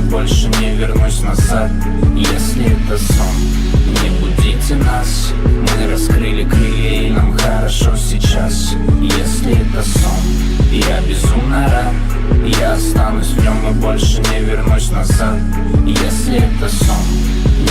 больше не вернусь назад. Если это сон, не будите нас. Мы раскрыли крылья и нам хорошо сейчас. Если это сон, я безумно рад. Я останусь в нем и больше не вернусь назад. Если это сон,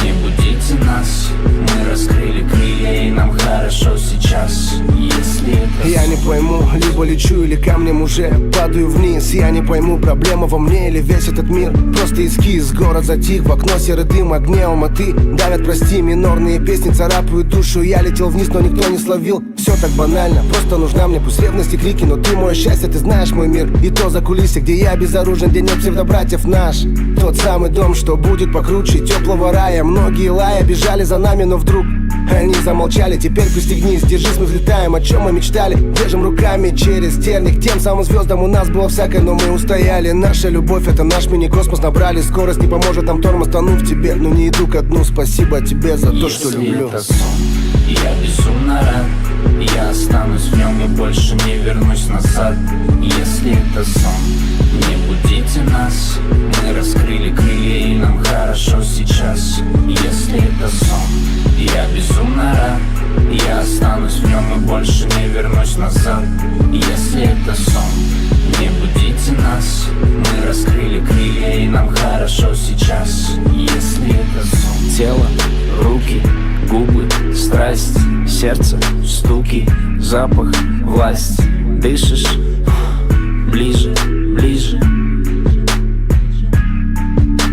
не будите нас. Мы раскрыли крылья и нам хорошо сейчас. Если это я не пойму, либо лечу или камнем уже падаю вниз. Я не пойму, проблема во мне или весь этот мир просто эскиз. Город затих, в окно серый дым, огне алматы давят, прости, минорные песни царапают душу. Я летел вниз, но никто не словил. Все так банально, просто нужна мне пусть ревности, крики. Но ты мое счастье, ты знаешь мой мир. И то за кулисье, где я безоружен, где нет псевдобратьев наш. Тот самый дом, что будет покруче теплого рая. Многие лая бежали за нами, но вдруг они замолчали. Теперь пристегнись, держись, мы взлетаем. О чем мы мечтали, держим руками через терник. Тем самым звездам у нас было всякое, но мы устояли. Наша любовь — это наш мини-космос. Набрали скорость, не поможет нам тормоз, тону в тебе. Но не иду ко дну, спасибо тебе за то, что люблю. Это сон, я безумно рад. Я останусь в нем и больше не вернусь назад. Если это сон, не будите нас. Мы раскрыли крылья и нам хорошо сейчас. Если это сон, я безумно рад. Я останусь в нем и больше не вернусь назад. Если это сон, не будите нас. Мы раскрыли крылья и нам хорошо сейчас. Если это сон. Тело, руки, губы, страсть, сердце, стуки, запах, власть. Дышишь ближе, ближе.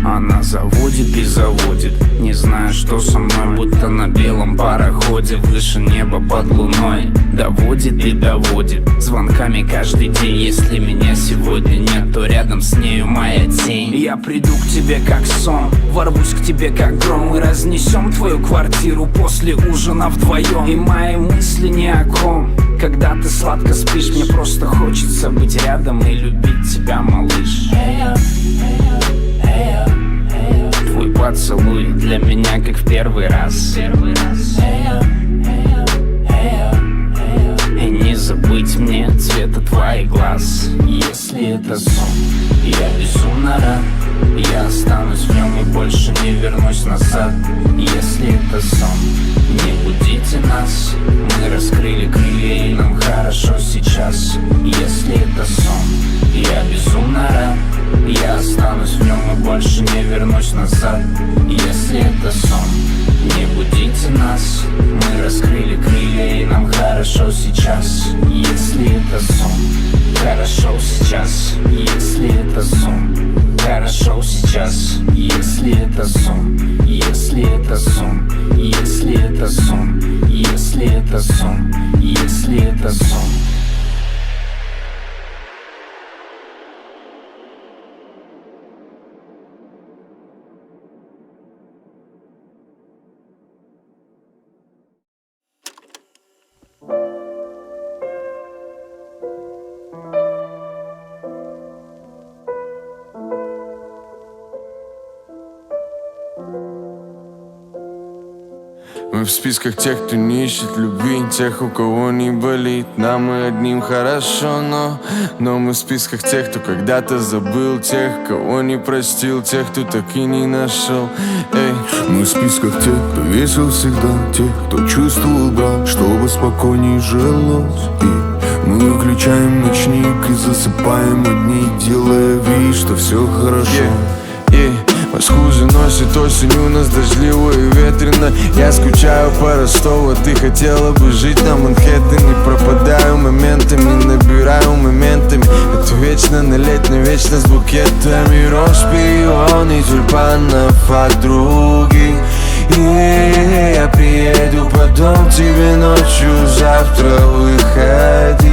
Она заводит и заводит, не знаю, что со мной, будто на белом пароходе выше неба под луной. Доводит и доводит звонками каждый день. Если меня сегодня нет, то рядом с нею моя тень. Я приду к тебе как сон, ворвусь к тебе как гром. Мы разнесем твою квартиру после ужина вдвоем. И мои мысли ни о ком. Когда ты сладко спишь, мне просто хочется быть рядом и любить тебя, малыш. Твой поцелуй для меня как в первый раз. И не забыть мне цвета твоих глаз. Если это сон, я безумно рад. Я останусь в нем и больше не вернусь назад. Если это сон, не будите нас. Мы раскрыли крылья и нам хорошо сейчас. Если это сон, я безумно рад. Я останусь в нем и больше не вернусь назад. Если это сон, не будите нас. Мы раскрыли крылья и нам хорошо сейчас. Если это сон, хорошо сейчас. Если это сон, хорошо сейчас. Если это сон, если это сон, если это сон, если это сон, если это сон. Мы в списках тех, кто не ищет любви, тех, у кого не болит. Нам и одним хорошо, но мы в списках тех, кто когда-то забыл, тех, кого не простил, тех, кто так и не нашел. Эй. Мы в списках тех, кто весел всегда, тех, кто чувствовал брак, чтобы спокойней жилось. И мы выключаем ночник и засыпаем одни, делая вид, что все хорошо. Москву заносит осень, у нас дождливо и ветрено. Я скучаю по Ростову, ты хотела бы жить на Манхэттене. Пропадаю моментами, набираю моментами. Это вечно на летнем, вечно с букетами роз, пионы, тюльпанов от других. И я приеду потом тебе ночью, завтра выходи.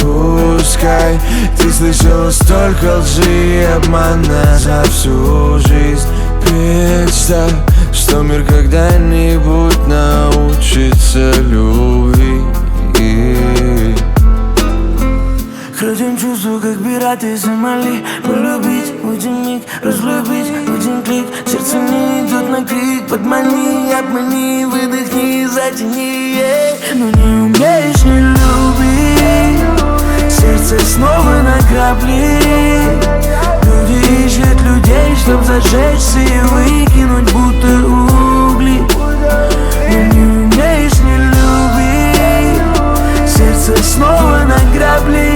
Пускай ты слышала столько лжи и обмана за всю жизнь. Представь, что мир когда-нибудь научится любви. Крадем чувства, как пираты Сомали. Полюбить в один миг, разлюбить в один клик. Сердце не идет на крик. Подмани, обмани, выдохни, затяни. Но не умеешь, не любить. Сердце снова на грабли. Люди ищут людей, чтоб зажечься и выкинуть будто угли. Но не умеешь не любить, сердце снова на грабли.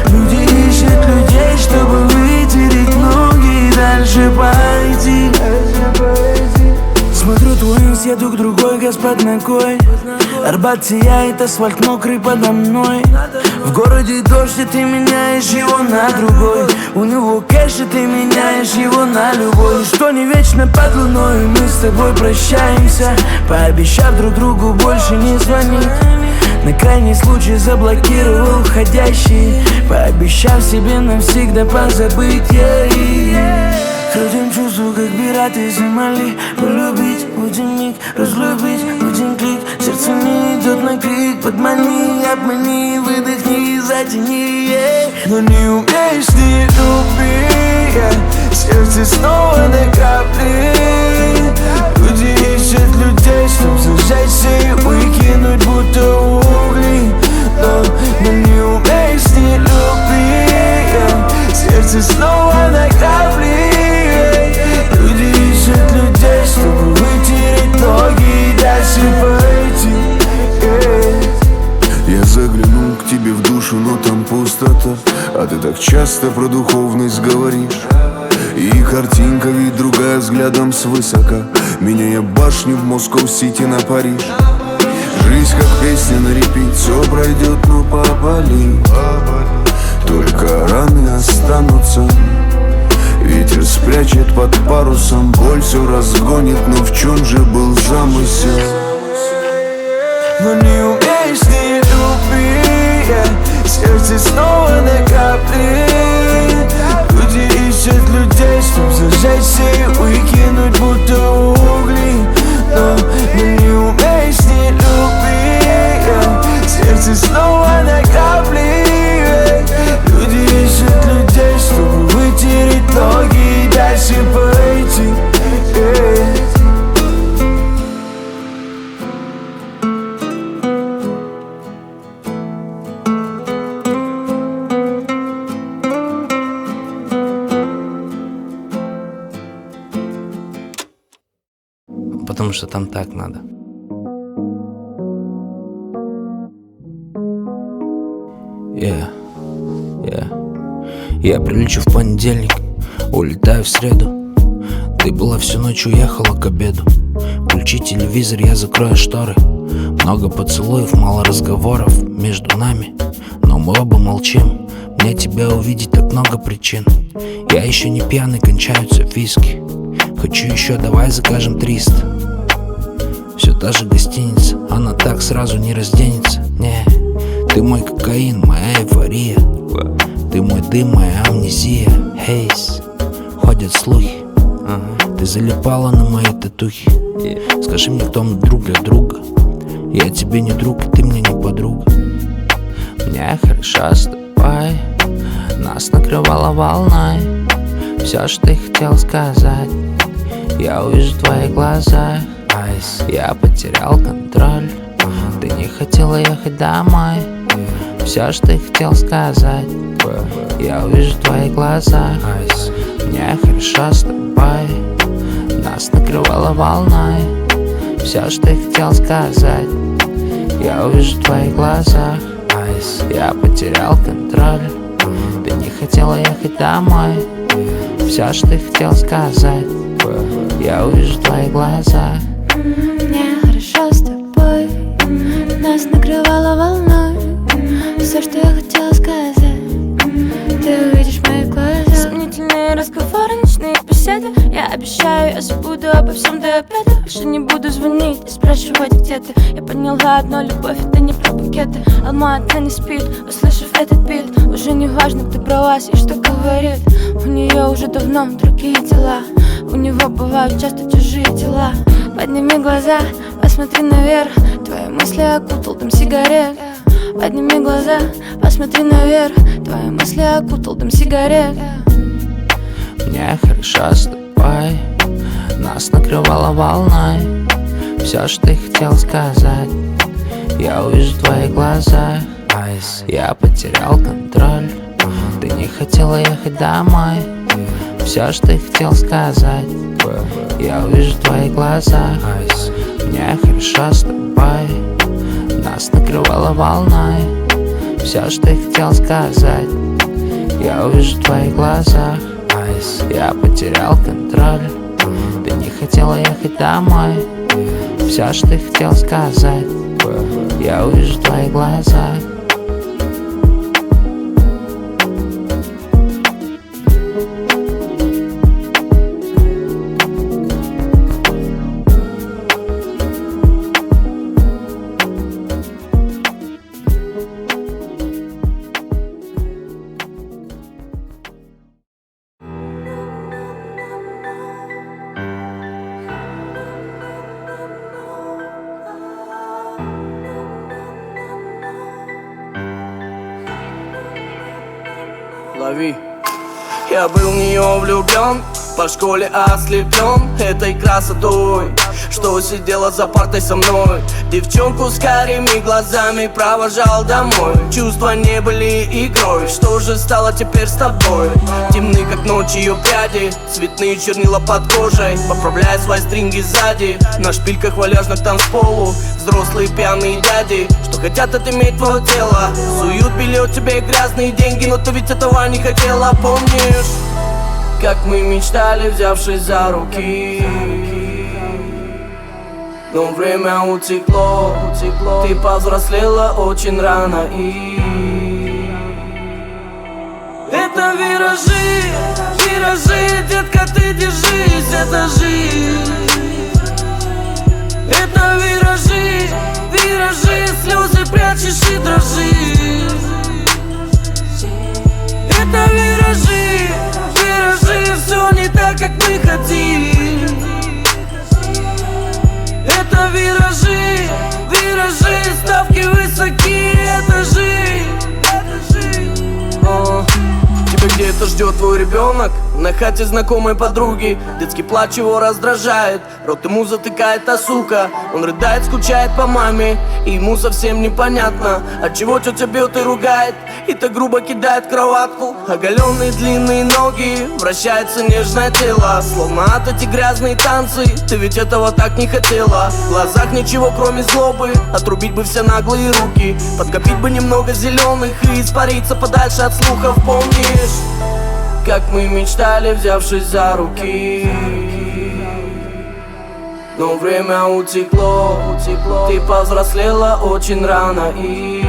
Люди ищут людей, чтобы вытереть ноги и дальше пойти. Смотрю твой инст, я друг другой, Господь ногой. Арбат сияет, асфальт мокрый подо мной. В городе дождь, и ты меняешь его на другой. У него кэш, и ты меняешь его на любой. Ничто не вечно под луной, мы с тобой прощаемся, пообещав друг другу больше не звонить. На крайний случай заблокировал входящий, пообещав себе навсегда позабыть. Крутим чувства, как пираты из Сомали. Полюбить в один миг, разлюбить в один клик. Сердце не идет на крик, подмани, обмани, выдохни, затяни. Но не умеешь не любить, сердце снова на капли. Люди ищут людей, чтоб зажечься и выкинуть будто угли. Но не умеешь не любить, сердце снова на капли. Люди ищут людей, чтобы вытереть ноги и дальше пойти. Я заглянул к тебе в душу, но там пустота. А ты так часто про духовность говоришь. И картинка ведь другая взглядом свысока, меняя башню в Москва-Сити на Париж. Жизнь как песня на репит, все пройдет, но попали. Только раны останутся. Ветер спрячет под парусом, боль все разгонит, но в чем же был замысел? Но не умеешь не любить, сердце снова на капли. Люди ищут людей, чтоб зажечься и выкинуть будто угли. Но не умеешь не любить, сердце снова на капли. Люди ищут людей, чтобы вытереть ноги и дальше пойти. Потому что там так надо. Я прилечу в понедельник, улетаю в среду. Ты была всю ночь, уехала к обеду. Включи телевизор, я закрою шторы. Много поцелуев, мало разговоров между нами, но мы оба молчим. Мне тебя увидеть так много причин. Я еще не пьяный, кончаются виски. Хочу еще, давай закажем 300. Все та же гостиница, она так сразу не разденется. Не, ты мой кокаин, моя эйфория. Ты мой дым, моя амнезия. Хейс, ходят слухи, ты залипала на мои татухи. Скажи мне, кто мы друг для друга. Я тебе не друг, и ты мне не подруга. Мне хорошо с тобой, нас накрывала волной. Все, что ты хотел сказать, я увижу в твоих глазах. Я потерял контроль, ты не хотела ехать домой. Все, что ты хотел сказать, я увижу в твоих глазах. Мне хорошо с тобой, нас накрывала волной. Все, что ты хотел сказать, я увижу в твоих глазах. Я потерял контроль, ты не хотела ехать домой. Все, что ты хотел сказать, я увижу в твоих глазах. Мне хорошо с тобой, нас накрывала волной. Все, что я хотела сказать, ты увидишь в моих глазах. Сомнительные разговоры, ночные беседы. Я обещаю, я забуду обо всем до обеда. Больше не буду звонить и спрашивать, где ты. Я поняла одно, любовь это не про букеты. Алма-Ата не спит, услышав этот бит. Уже не важно, кто про вас и что говорит. У нее уже давно другие дела. У него бывают часто чужие тела. Подними глаза, посмотри наверх. Твои мысли окутал дым сигарет. Подними глаза, посмотри наверх. Твои мысли окутал дым сигарет. Мне хорошо с тобой, нас накрывала волной. Все, что ты хотел сказать, я увижу в твоих глазах. Я потерял контроль, ты не хотела ехать домой. Все, что ты хотел сказать, я увижу в твоих глазах. Мне хорошо с тобой, нас накрывало волной. Все, что ты хотел сказать, я увижу в твоих глазах. Я потерял контроль, ты не хотела ехать домой. Все, что ты хотел сказать, я увижу в твоих глазах. Лови. Я был в нее влюблен, по школе ослеплен этой красотой, что сидела за партой со мной. Девчонку с карими глазами провожал домой. Чувства не были игрой, что же стало теперь с тобой? Темны как ночь ее пряди, цветные чернила под кожей. Поправляя свои стринги сзади, на шпильках валяжных танцполу взрослые пьяные дяди, что хотят отыметь твое тело. Суют билет тебе грязные деньги, но ты ведь этого не хотела, помнишь? Как мы мечтали, взявшись за руки. Но время утекло, ты повзрослела очень рано и это виражи, виражи, детка, ты держись, это жизнь. Это виражи, виражи, слезы прячешь и дрожишь. Это виражи, виражи, все не так, как мы хотим. Это виражи, виражи, ставки высоки, это жизнь. Тебя где-то ждет твой ребенок, на хате знакомой подруги. Детский плач его раздражает, рот ему затыкает та сука. Он рыдает, скучает по маме, и ему совсем непонятно, отчего тетя бьет и ругает, и так грубо кидает в кроватку. Оголенные длинные ноги, вращается нежное тело, словно от эти грязные танцы. Ты ведь этого так не хотела. В глазах ничего кроме злобы, отрубить бы все наглые руки, подкопить бы немного зеленых и испариться подальше от слухов. Помнишь, как мы мечтали, взявшись за руки? Но время утекло, ты повзрослела очень рано и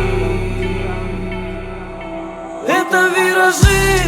это виражи,